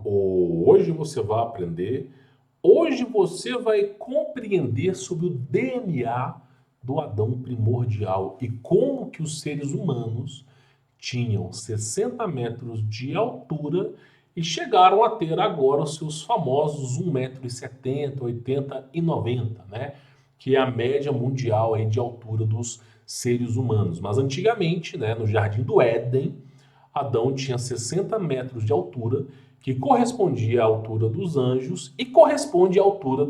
Hoje você vai aprender, hoje você vai compreender sobre o DNA do Adão primordial e como que os seres humanos tinham 60 metros de altura e chegaram a ter agora os seus famosos 1,70 m, 80 e 90, né? Que é a média mundial aí de altura dos seres humanos. Mas antigamente, né, no Jardim do Éden, Adão tinha 60 metros de altura, que correspondia à altura dos anjos e corresponde à altura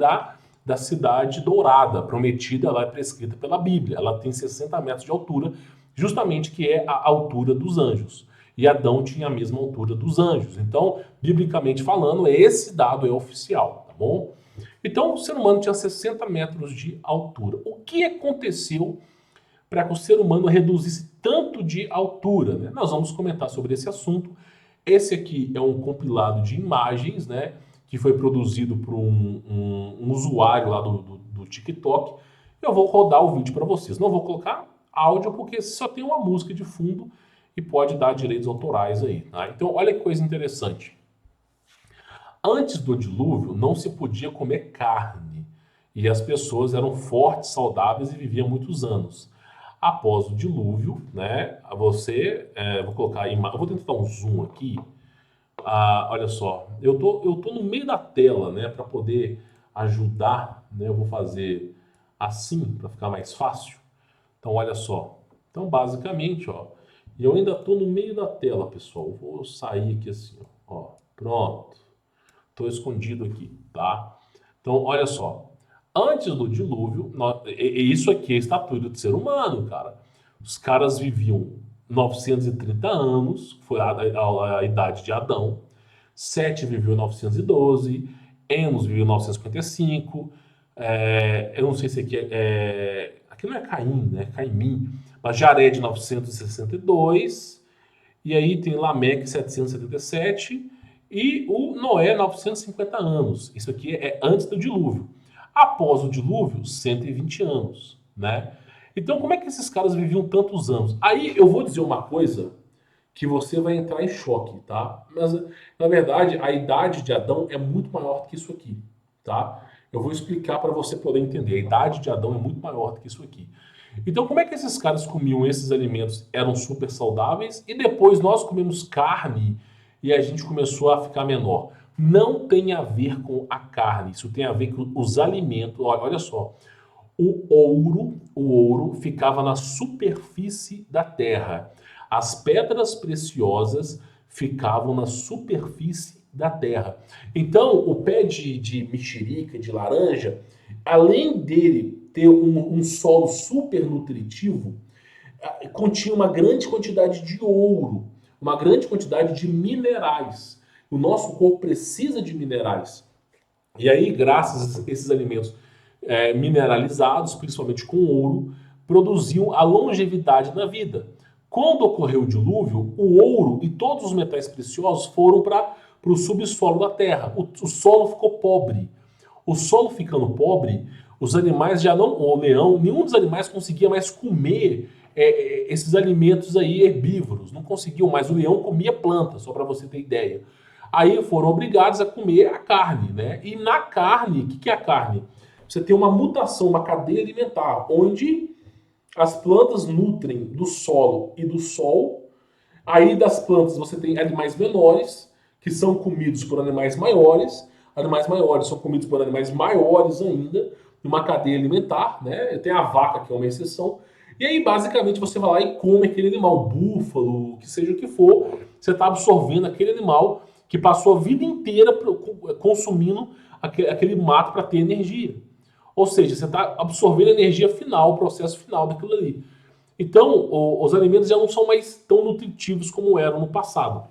da cidade dourada, prometida lá e prescrita pela Bíblia. Ela tem 60 metros de altura, justamente que é a altura dos anjos. E Adão tinha a mesma altura dos anjos. Então, biblicamente falando, esse dado é oficial, tá bom? Então, o ser humano tinha 60 metros de altura. O que aconteceu para que o ser humano reduzisse tanto de altura, né? Nós vamos comentar sobre esse assunto. Esse aqui é um compilado de imagens, né? Que foi produzido por um usuário lá do TikTok. Eu vou rodar o vídeo para vocês. Não vou colocar áudio porque só tem uma música de fundo e pode dar direitos autorais aí, tá? Então, olha que coisa interessante. Antes do dilúvio, não se podia comer carne e as pessoas eram fortes, saudáveis e viviam muitos anos. Após o dilúvio, né, vou colocar aí, eu vou tentar dar um zoom aqui. Olha só, eu tô no meio da tela, né, para poder ajudar, né, eu vou fazer assim para ficar mais fácil. Então, olha só. Então, basicamente, ó, e eu ainda tô no meio da tela, pessoal. Eu vou sair aqui assim, ó, pronto. Tô escondido aqui, tá? Então, olha só. Antes do dilúvio, isso aqui é a estatura do ser humano, cara. Os caras viviam 930 anos, foi a idade de Adão. Sete viveu 912, Enos viveu 955. Eu não sei se aqui aqui não é Caim, né? Caimim. Mas Jared 962. E aí tem Lameque 777 e o Noé 950 anos. Isso aqui é antes do dilúvio. Após o dilúvio, 120 anos, né? Então, como é que esses caras viviam tantos anos? Aí eu vou dizer uma coisa que você vai entrar em choque, tá? Mas, na verdade, a idade de Adão é muito maior do que isso aqui, tá? Eu vou explicar para você poder entender. A idade de Adão é muito maior do que isso aqui. Então, como é que esses caras comiam esses alimentos? Eram super saudáveis e depois nós comemos carne e a gente começou a ficar menor. Não tem a ver com a carne, isso tem a ver com os alimentos. Olha só, o ouro ficava na superfície da terra. As pedras preciosas ficavam na superfície da terra. Então, o pé de mexerica, de laranja, além dele ter um solo super nutritivo, continha uma grande quantidade de ouro, uma grande quantidade de minerais. O nosso corpo precisa de minerais. E aí, graças a esses alimentos mineralizados, principalmente com ouro, produziam a longevidade na vida. Quando ocorreu o dilúvio, o ouro e todos os metais preciosos foram para o subsolo da terra. O solo ficou pobre. O solo ficando pobre, os animais já não, o leão, nenhum dos animais conseguia mais comer esses alimentos aí herbívoros, não conseguiam mais. O leão comia planta, só para você ter ideia. Aí foram obrigados a comer a carne, né? E na carne, o que é a carne? Você tem uma mutação, uma cadeia alimentar, onde as plantas nutrem do solo e do sol. Aí das plantas você tem animais menores, que são comidos por animais maiores. Animais maiores são comidos por animais maiores ainda, numa cadeia alimentar, né? Tem a vaca, que é uma exceção. E aí, basicamente, você vai lá e come aquele animal, búfalo, que seja o que for. Você está absorvendo aquele animal que passou a vida inteira consumindo aquele mato para ter energia. Ou seja, você está absorvendo a energia final, o processo final daquilo ali. Então, os alimentos já não são mais tão nutritivos como eram no passado.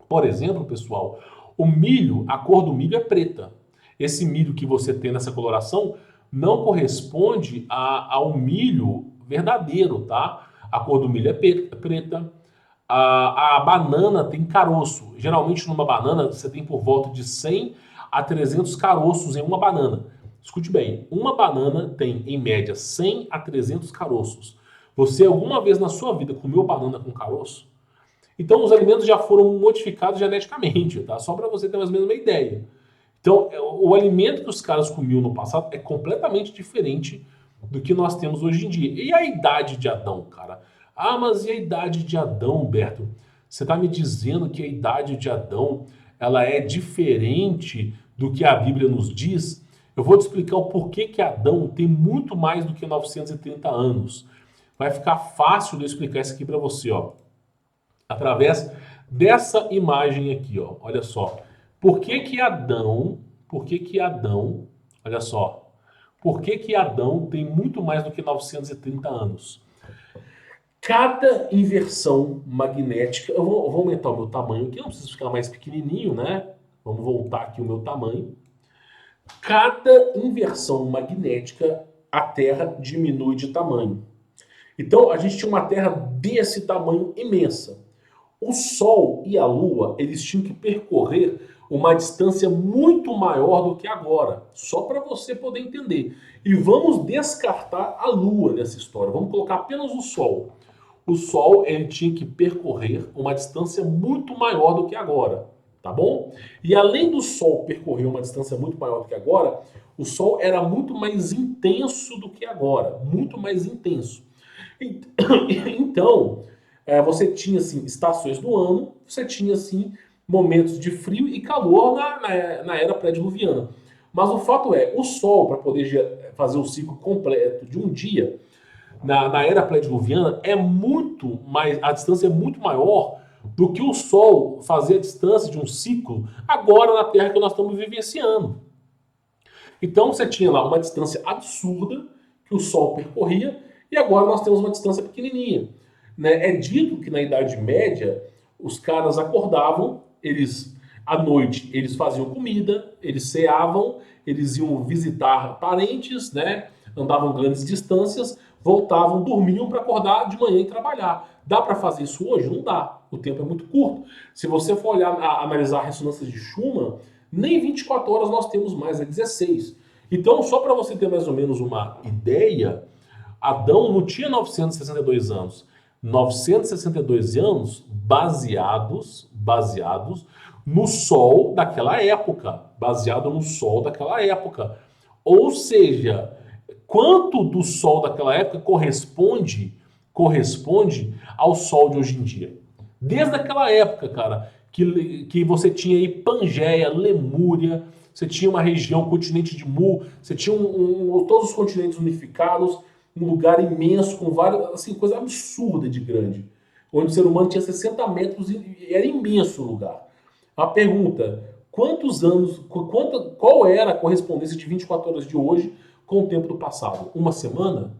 Por exemplo, pessoal, o milho, a cor do milho é preta. Esse milho que você tem nessa coloração não corresponde ao milho verdadeiro, tá? A cor do milho é preta. A banana tem caroço. Geralmente numa banana você tem por volta de 100 a 300 caroços em uma banana. Escute bem, uma banana tem em média 100 a 300 caroços. Você alguma vez na sua vida comeu banana com caroço? Então, os alimentos já foram modificados geneticamente, tá? Só para você ter mais ou menos uma ideia. Então, o alimento que os caras comiam no passado é completamente diferente do que nós temos hoje em dia. E a idade de Adão, cara? Ah, mas e a idade de Adão, Humberto? Você está me dizendo que a idade de Adão ela é diferente do que a Bíblia nos diz? Eu vou te explicar o porquê que Adão tem muito mais do que 930 anos. Vai ficar fácil de eu explicar isso aqui para você, ó, através dessa imagem aqui, ó. Olha só. Por que que Adão, olha só, por que que Adão tem muito mais do que 930 anos? Cada inversão magnética, eu vou aumentar o meu tamanho aqui, não preciso ficar mais pequenininho, né? Vamos voltar aqui o meu tamanho. Cada inversão magnética, a Terra diminui de tamanho. Então, a gente tinha uma Terra desse tamanho imensa. O Sol e a Lua, eles tinham que percorrer uma distância muito maior do que agora, só para você poder entender. E vamos descartar a Lua nessa história, vamos colocar apenas o Sol. O Sol, ele tinha que percorrer uma distância muito maior do que agora, tá bom? E além do Sol percorrer uma distância muito maior do que agora, o Sol era muito mais intenso do que agora, muito mais intenso. Então, você tinha assim, estações do ano, você tinha assim, momentos de frio e calor na era pré-diluviana. Mas o fato é, o Sol, para poder fazer o ciclo completo de um dia, na era pré-diluviana, é muito mais, a distância é muito maior do que o Sol fazer a distância de um ciclo agora na Terra que nós estamos vivenciando. Então você tinha lá uma distância absurda que o Sol percorria e agora nós temos uma distância pequenininha. Né? É dito que na Idade Média os caras acordavam, eles à noite eles faziam comida, eles ceavam, eles iam visitar parentes, né? Andavam grandes distâncias, voltavam, dormiam para acordar de manhã e trabalhar. Dá para fazer isso hoje? Não dá. O tempo é muito curto. Se você for olhar, analisar a ressonância de Schumann, nem 24 horas nós temos mais, é 16. Então, só para você ter mais ou menos uma ideia, Adão não tinha 962 anos. 962 anos baseados no Sol daquela época. Baseado no Sol daquela época. Ou seja, quanto do Sol daquela época corresponde ao Sol de hoje em dia. Desde aquela época, cara, que você tinha aí Pangeia, Lemúria, você tinha uma região, o continente de Mu, você tinha todos os continentes unificados, um lugar imenso, com várias, assim, coisa absurda de grande. Onde o ser humano tinha 60 metros e era imenso o lugar. A pergunta, quantos anos, qual era a correspondência de 24 horas de hoje com o tempo do passado? Uma semana?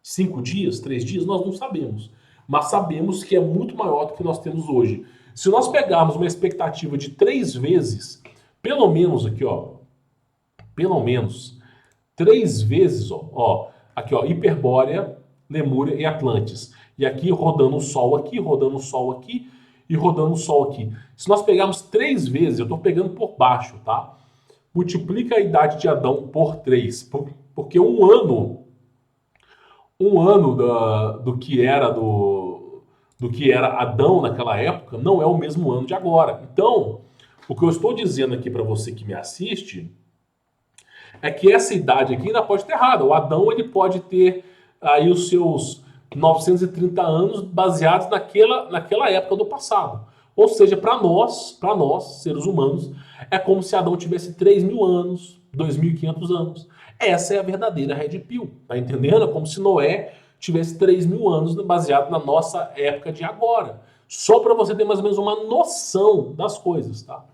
5 dias? 3 dias? Nós não sabemos. Mas sabemos que é muito maior do que nós temos hoje. Se nós pegarmos uma expectativa de 3 vezes, pelo menos aqui, ó, pelo menos 3 vezes, ó, aqui, ó, Hiperbórea, Lemúria e Atlantis. E aqui rodando o Sol aqui, rodando o Sol aqui e rodando o Sol aqui. Se nós pegarmos 3 vezes, eu estou pegando por baixo, tá? Multiplica a idade de Adão por 3, porque um ano do que era Adão naquela época não é o mesmo ano de agora. Então, o que eu estou dizendo aqui para você que me assiste é que essa idade aqui ainda pode estar errada. O Adão ele pode ter aí os seus 930 anos baseados naquela época do passado. Ou seja, para nós, seres humanos, é como se Adão tivesse 3.000 anos, 2.500 anos. Essa é a verdadeira Red Pill, tá entendendo? É como se Noé tivesse 3.000 anos baseado na nossa época de agora. Só para você ter mais ou menos uma noção das coisas, tá?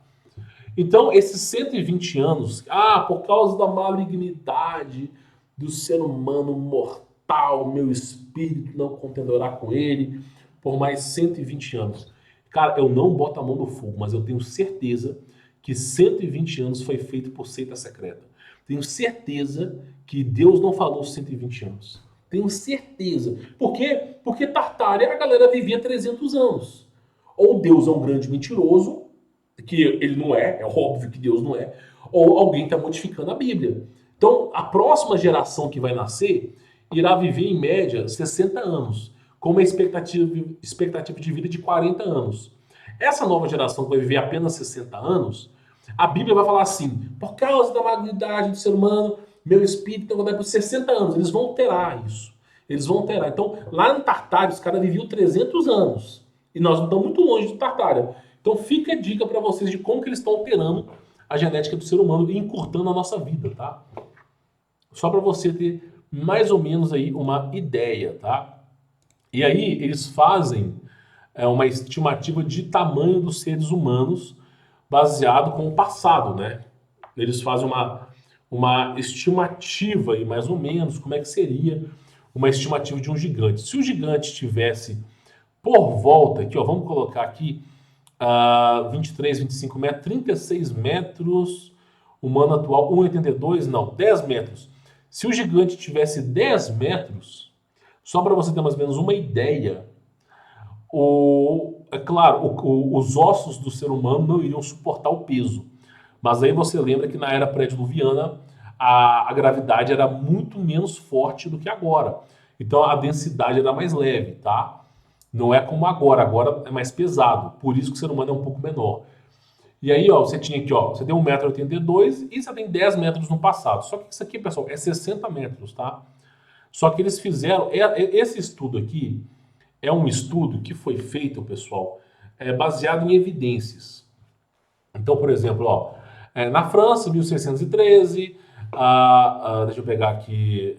Então, esses 120 anos, por causa da malignidade do ser humano mortal, meu espírito não contenderá com ele por mais 120 anos. Cara, eu não boto a mão no fogo, mas eu tenho certeza que 120 anos foi feito por seita secreta. Tenho certeza que Deus não falou 120 anos. Tenho certeza. Por quê? Porque Tartária a galera vivia 300 anos. Ou Deus é um grande mentiroso, que ele não é óbvio que Deus não é, ou alguém está modificando a Bíblia. Então, a próxima geração que vai nascer irá viver, em média, 60 anos. com uma expectativa de vida de 40 anos. Essa nova geração que vai viver apenas 60 anos, a Bíblia vai falar assim, por causa da maturidade do ser humano, meu espírito vai dar por 60 anos. Eles vão alterar isso. Eles vão alterar. Então, lá no Tartária, os caras viviam 300 anos. E nós não estamos muito longe do Tartária. Então, fica a dica para vocês de como que eles estão alterando a genética do ser humano e encurtando a nossa vida, tá? Só para você ter mais ou menos aí uma ideia, tá? E aí, eles fazem uma estimativa de tamanho dos seres humanos baseado com o passado, né? Eles fazem uma estimativa aí, mais ou menos, como é que seria uma estimativa de um gigante. Se o gigante tivesse por volta, aqui, ó, vamos colocar aqui 23, 25 metros, 36 metros, humano atual 1,82, não, 10 metros. Se o gigante tivesse 10 metros, só para você ter mais ou menos uma ideia, é claro, os ossos do ser humano não iriam suportar o peso. Mas aí você lembra que na era pré-diluviana a gravidade era muito menos forte do que agora. Então a densidade era mais leve, tá? Não é como agora, agora é mais pesado. Por isso que o ser humano é um pouco menor. E aí, ó, você tinha aqui, ó, você tem 1,82 m e você tem 10 metros no passado. Só que isso aqui, pessoal, é 60 metros, tá? Só que eles fizeram, esse estudo aqui é um estudo que foi feito, pessoal, baseado em evidências. Então, por exemplo, ó, na França, 1613, deixa eu pegar aqui,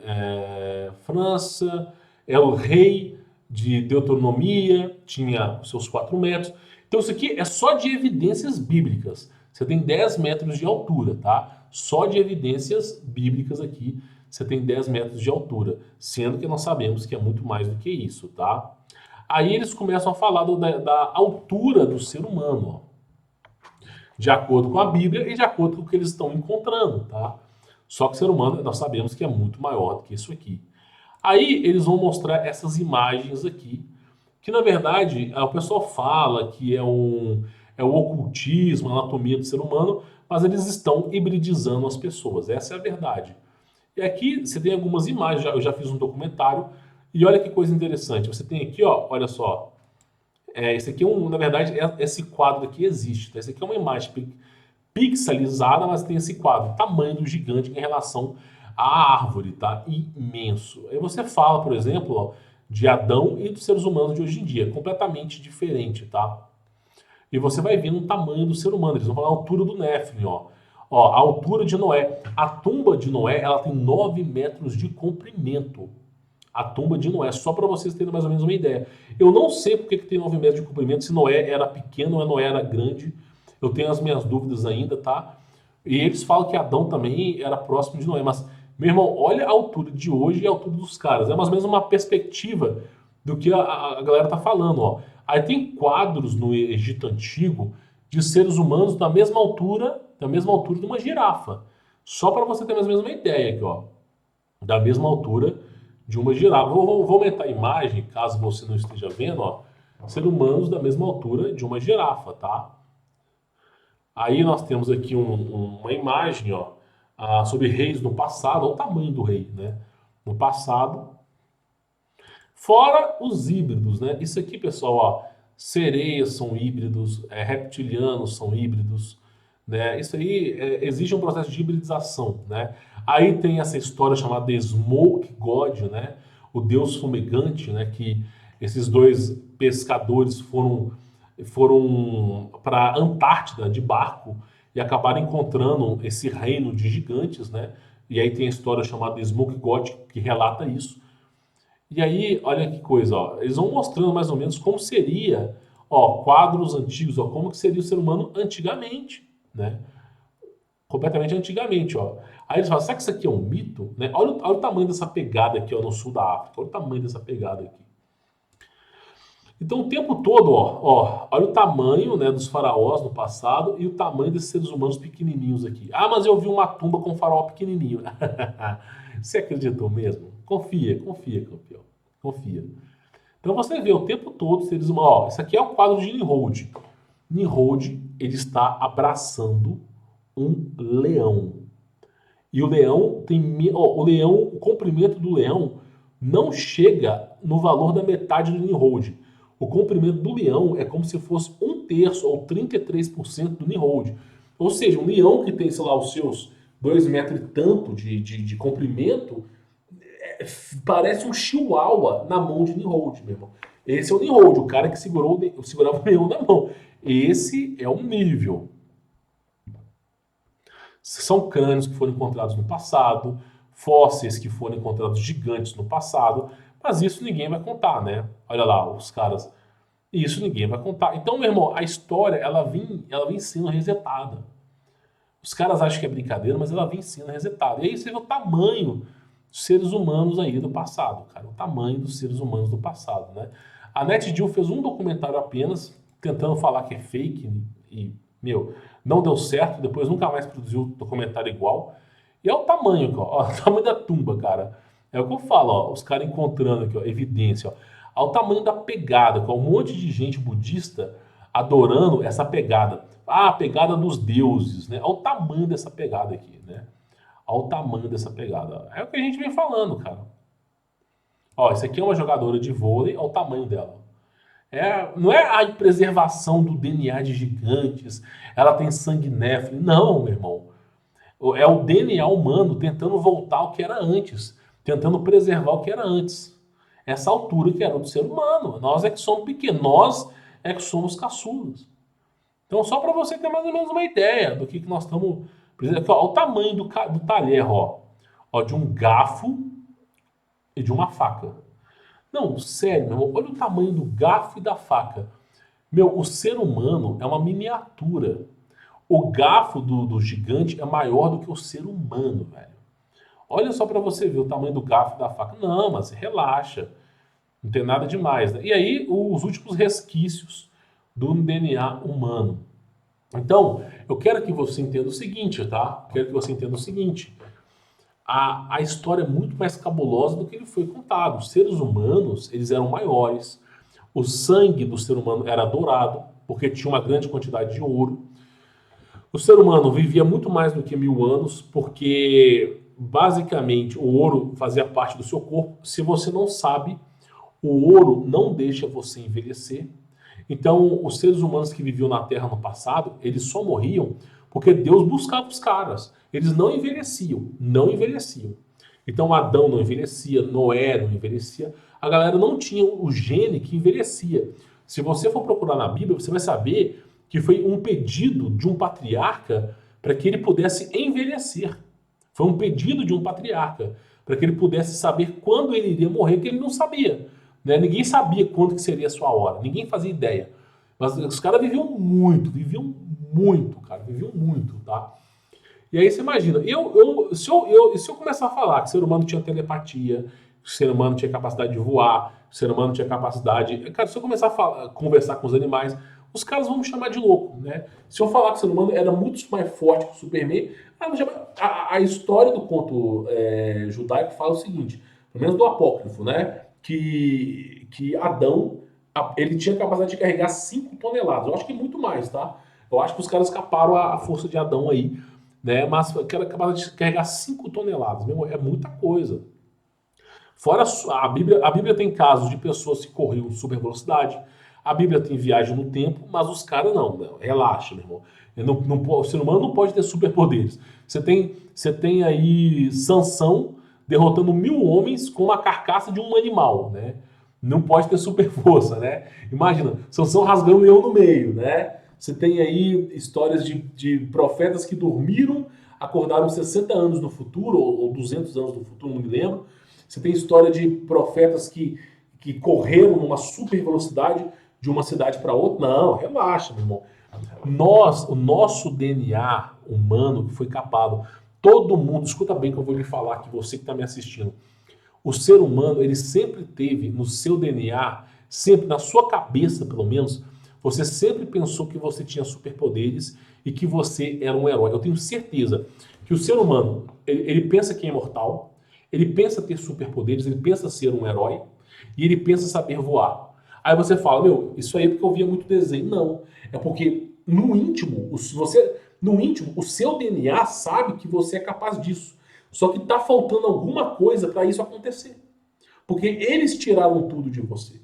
França, é o rei de Deuteronomia, tinha os seus 4 metros. Então isso aqui é só de evidências bíblicas. Você tem 10 metros de altura, tá? Só de evidências bíblicas aqui, você tem 10 metros de altura. Sendo que nós sabemos que é muito mais do que isso, tá? Aí eles começam a falar da altura do ser humano, ó, de acordo com a Bíblia e de acordo com o que eles estão encontrando, tá? Só que o ser humano, nós sabemos que é muito maior do que isso aqui. Aí eles vão mostrar essas imagens aqui, que na verdade o pessoal fala que é o ocultismo, a anatomia do ser humano, mas eles estão hibridizando as pessoas, essa é a verdade. E aqui você tem algumas imagens, eu já fiz um documentário, e olha que coisa interessante, você tem aqui, ó, olha só, esse aqui na verdade, esse quadro aqui existe, tá? Esse aqui é uma imagem pixelizada, mas tem esse quadro, tamanho do gigante em relação à árvore, tá? Imenso. Aí você fala, por exemplo, ó, de Adão e dos seres humanos de hoje em dia, completamente diferente, tá? E você vai vendo o tamanho do ser humano, eles vão falar a altura do Néfilin, ó. Ó, a altura de Noé. A tumba de Noé, ela tem 9 metros de comprimento. A tumba de Noé, só para vocês terem mais ou menos uma ideia. Eu não sei porque que tem 9 metros de comprimento, se Noé era pequeno ou Noé era grande. Eu tenho as minhas dúvidas ainda, tá? E eles falam que Adão também era próximo de Noé, mas, meu irmão, olha a altura de hoje e a altura dos caras. É mais ou menos uma perspectiva do que a galera tá falando, ó. Aí tem quadros no Egito Antigo de seres humanos da mesma altura de uma girafa. Só para você ter mais ou menos uma ideia aqui, ó. Da mesma altura de uma girafa. Vou aumentar a imagem, caso você não esteja vendo, ó. Seres humanos da mesma altura de uma girafa, tá? Aí nós temos aqui uma imagem, ó, sobre reis no passado, olha o tamanho do rei, né? No passado. Fora os híbridos, né? Isso aqui, pessoal, ó, sereias são híbridos, reptilianos são híbridos, né? Isso aí exige um processo de hibridização, né? Aí tem essa história chamada de Smoke God, né? O deus fumegante, né? Que esses dois pescadores foram para a Antártida de barco e acabaram encontrando esse reino de gigantes, né? E aí tem a história chamada de Smoke God que relata isso. E aí, olha que coisa, ó, eles vão mostrando mais ou menos como seria, ó, quadros antigos, ó, como que seria o ser humano antigamente, né? Completamente antigamente, ó. Aí eles falam, será que isso aqui é um mito? Né? Olha o tamanho dessa pegada aqui, ó, no sul da África. Olha o tamanho dessa pegada aqui. Então o tempo todo, ó, olha o tamanho, né, dos faraós no passado e o tamanho desses seres humanos pequenininhos aqui. Ah, mas eu vi uma tumba com um faraó pequenininho. Você acreditou mesmo? Confia, campeão. Confia. Então você vê o tempo todo seres humanos. Ó, isso aqui é o quadro de Nimrod. Nimrod, ele está abraçando um leão. E o leão tem, ó, o comprimento do leão não chega no valor da metade do Nimrod. O comprimento do leão é como se fosse 1/3 ou 33% do Nimrod. Ou seja, um leão que tem, sei lá, os seus 2 metros e tanto de comprimento, parece um chihuahua na mão de Nimrod, meu irmão. Esse é o Nimrod, o cara que segurava o leão na mão. Esse é o nível. São crânios que foram encontrados no passado, fósseis que foram encontrados gigantes no passado, mas isso ninguém vai contar, né? Olha lá, os caras. Isso ninguém vai contar. Então, meu irmão, a história, ela vem sendo resetada. Os caras acham que é brincadeira, mas ela vem sendo resetada. E aí você vê o tamanho dos seres humanos aí do passado, cara. O tamanho dos seres humanos do passado, né? A NetGeo fez um documentário apenas, tentando falar que é fake, e, meu, não deu certo, depois nunca mais produziu documentário igual. E é o tamanho, ó, o tamanho da tumba, cara. É o que eu falo, ó, os caras encontrando aqui, ó, evidência, ó. Ao tamanho da pegada, com um monte de gente budista adorando essa pegada. Ah, a pegada dos deuses, né? Ao tamanho dessa pegada aqui, né? Ao tamanho dessa pegada. É o que a gente vem falando, cara. Ó, isso aqui é uma jogadora de vôlei, ao tamanho dela. Não é a preservação do DNA de gigantes, ela tem sangue néfile. Não, meu irmão. É o DNA humano tentando voltar ao que era antes, tentando preservar o que era antes. Essa altura que era do ser humano. Nós é que somos pequenos, nós é que somos caçulas. Então, só para você ter mais ou menos uma ideia do que nós estamos. Olha o tamanho do talher, ó, de um garfo e de uma faca. Não, sério, meu irmão, olha o tamanho do garfo e da faca. Meu, o ser humano é uma miniatura. O garfo do gigante é maior do que o ser humano, velho. Olha só para você ver o tamanho do garfo e da faca. Não, mas relaxa. Não tem nada demais, né? E aí, os últimos resquícios do DNA humano. Então, eu quero que você entenda o seguinte, tá? Quero que você entenda o seguinte. A história é muito mais cabulosa do que ele foi contado. Os seres humanos, eles eram maiores. O sangue do ser humano era dourado, porque tinha uma grande quantidade de ouro. O ser humano vivia muito mais do que 1000 anos, porque basicamente o ouro fazia parte do seu corpo. Se você não sabe, o ouro não deixa você envelhecer. Então, os seres humanos que viviam na Terra no passado, eles só morriam porque Deus buscava os caras. Eles não envelheciam, não envelheciam. Então, Adão não envelhecia, Noé não envelhecia. A galera não tinha o gene que envelhecia. Se você for procurar na Bíblia, você vai saber que foi um pedido de um patriarca para que ele pudesse envelhecer. Foi um pedido de um patriarca para que ele pudesse saber quando ele iria morrer, que ele não sabia. Né? Ninguém sabia quando que seria a sua hora, ninguém fazia ideia. Mas os caras viviam muito, cara, viviam muito, tá? E aí você imagina, se eu começar a falar que o ser humano tinha telepatia, que o ser humano tinha capacidade de voar, que o ser humano tinha capacidade... Cara, se eu começar a conversar com os animais, os caras vão me chamar de louco, né? Se eu falar que o ser humano era muito mais forte que o Superman, a história do conto judaico fala o seguinte, pelo menos do apócrifo, né? Que Adão, ele tinha capacidade de carregar 5 toneladas. Eu acho que muito mais, tá? Eu acho que os caras escaparam a força de Adão aí, né? Mas era capaz de carregar 5 toneladas, meu irmão, é muita coisa. Fora a Bíblia tem casos de pessoas que corriam super velocidade, a Bíblia tem viagem no tempo, mas os caras não, relaxa, meu irmão. O ser humano não pode ter superpoderes. Você tem aí Sansão derrotando 1000 homens com uma carcaça de um animal, né? Não pode ter super força, né? Imagina, Sansão rasgando um leão no meio, né? Você tem aí histórias de profetas que dormiram, acordaram 60 anos no futuro, ou 200 anos no futuro, não me lembro. Você tem história de profetas que correram numa super velocidade de uma cidade para outra. Não, relaxa, meu irmão. O nosso DNA humano que foi capado, todo mundo, escuta bem que eu vou lhe falar aqui, você que está me assistindo. O ser humano, ele sempre teve no seu DNA, sempre na sua cabeça, pelo menos, você sempre pensou que você tinha superpoderes e que você era um herói. Eu tenho certeza que o ser humano, ele pensa que é imortal, ele pensa ter superpoderes, ele pensa ser um herói e ele pensa saber voar. Aí você fala, meu, isso aí é porque eu via muito desenho. Não, é porque no íntimo, o seu DNA sabe que você é capaz disso. Só que está faltando alguma coisa para isso acontecer. Porque eles tiraram tudo de você.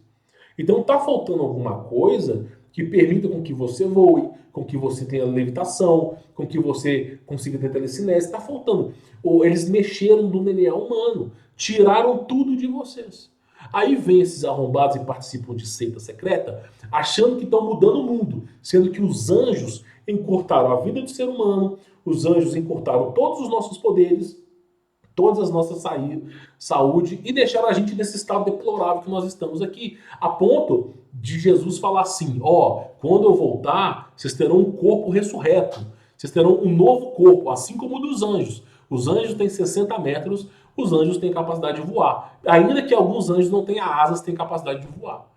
Então tá faltando alguma coisa que permita com que você voe, com que você tenha levitação, com que você consiga ter telecinese. Tá faltando. Ou eles mexeram no DNA humano, tiraram tudo de vocês. Aí vem esses arrombados e participam de seita secreta, achando que estão mudando o mundo, sendo que os anjos encurtaram a vida do ser humano, os anjos encurtaram todos os nossos poderes, todas as nossas saúde e deixaram a gente nesse estado deplorável que nós estamos aqui, a ponto de Jesus falar assim, ó, quando eu voltar, vocês terão um corpo ressurreto, vocês terão um novo corpo, assim como o dos anjos. Os anjos têm 60 metros, os anjos têm capacidade de voar. Ainda que alguns anjos não tenham asas, têm capacidade de voar.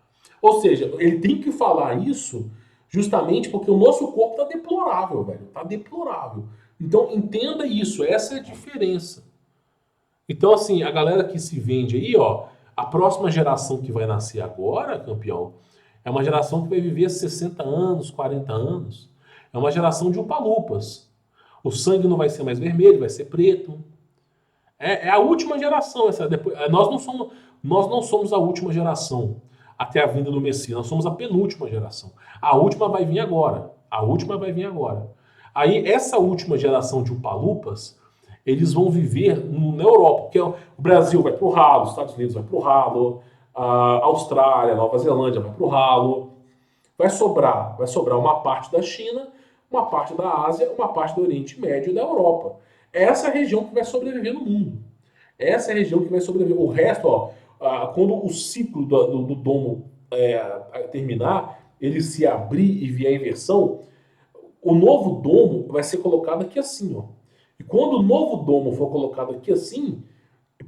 Ou seja, ele tem que falar isso justamente porque o nosso corpo está deplorável, velho. Está deplorável. Então entenda isso, essa é a diferença. Então, assim, a galera que se vende aí, ó, a próxima geração que vai nascer agora, campeão, é uma geração que vai viver 60 anos, 40 anos. É uma geração de upalupas. O sangue não vai ser mais vermelho, vai ser preto. É a última geração. Nós não somos a última geração até a vinda do Messias. Nós somos a penúltima geração. A última vai vir agora. A última vai vir agora. Aí, essa última geração de upalupas, eles vão viver na Europa, porque o Brasil vai pro ralo, os Estados Unidos vai pro ralo, a Austrália, Nova Zelândia vai pro ralo. Vai sobrar uma parte da China, uma parte da Ásia, uma parte do Oriente Médio e da Europa. Essa é a região que vai sobreviver no mundo. Essa é a região que vai sobreviver. O resto, ó, quando o ciclo do domo terminar, ele se abrir e vier a inversão, o novo domo vai ser colocado aqui assim, ó. E quando o novo domo for colocado aqui assim,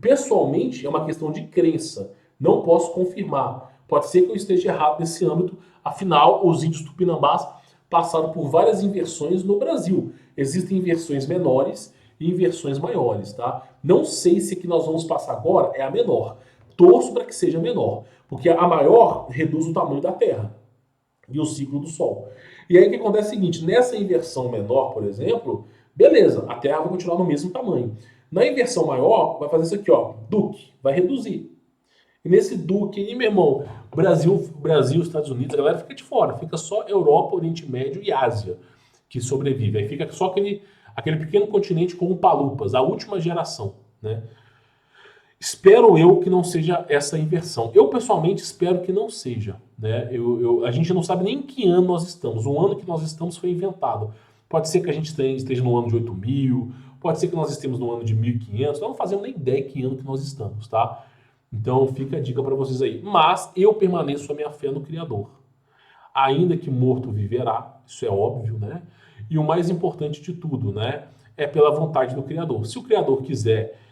pessoalmente é uma questão de crença. Não posso confirmar. Pode ser que eu esteja errado nesse âmbito. Afinal, os índios tupinambás passaram por várias inversões no Brasil. Existem inversões menores e inversões maiores, tá? Não sei se a que nós vamos passar agora é a menor. Torço para que seja menor, porque a maior reduz o tamanho da Terra e o ciclo do Sol. E aí o que acontece é o seguinte, nessa inversão menor, por exemplo, beleza, a Terra vai continuar no mesmo tamanho. Na inversão maior, vai fazer isso aqui, ó, Duque, vai reduzir. E nesse Duque aí, meu irmão, Brasil, Estados Unidos, a galera fica de fora, fica só Europa, Oriente Médio e Ásia que sobrevive. Aí fica só aquele pequeno continente com palupas, a última geração, né? Espero eu que não seja essa inversão. Eu, pessoalmente, espero que não seja. Né? A gente não sabe nem em que ano nós estamos. O ano que nós estamos foi inventado. Pode ser que a gente esteja no ano de 8.000, pode ser que nós estejamos no ano de 1.500. Nós não fazemos nem ideia que ano que nós estamos, tá? Então fica a dica para vocês aí. Mas eu permaneço a minha fé no Criador. Ainda que morto viverá, isso é óbvio, né? E o mais importante de tudo, né? É pela vontade do Criador. Se o Criador quiser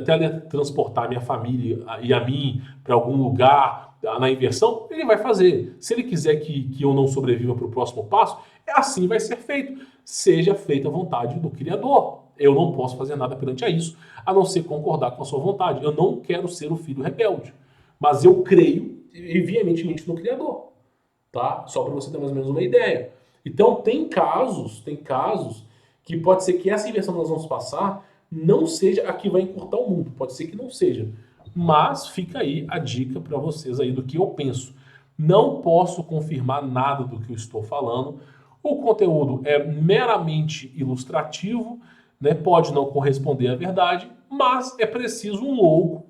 teletransportar minha família e a mim para algum lugar na inversão, ele vai fazer. Se ele quiser que eu não sobreviva para o próximo passo, assim vai ser feito. Seja feita a vontade do Criador. Eu não posso fazer nada perante a isso, a não ser concordar com a sua vontade. Eu não quero ser o filho rebelde, mas eu creio veementemente no Criador, tá? Só para você ter mais ou menos uma ideia. Então tem casos que pode ser que essa inversão que nós vamos passar não seja a que vai encurtar o mundo. Pode ser que não seja. Mas fica aí a dica para vocês aí do que eu penso. Não posso confirmar nada do que eu estou falando. O conteúdo é meramente ilustrativo, né? Pode não corresponder à verdade, mas é preciso um louco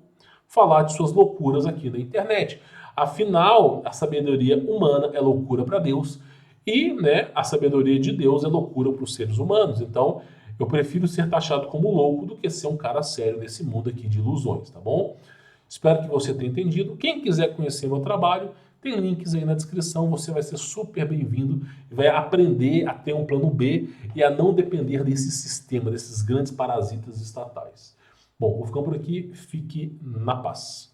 falar de suas loucuras aqui na internet. Afinal, a sabedoria humana é loucura para Deus e, né, a sabedoria de Deus é loucura para os seres humanos. Então, eu prefiro ser taxado como louco do que ser um cara sério nesse mundo aqui de ilusões, tá bom? Espero que você tenha entendido. Quem quiser conhecer meu trabalho, tem links aí na descrição. Você vai ser super bem-vindo e vai aprender a ter um plano B e a não depender desse sistema, desses grandes parasitas estatais. Bom, vou ficando por aqui. Fique na paz.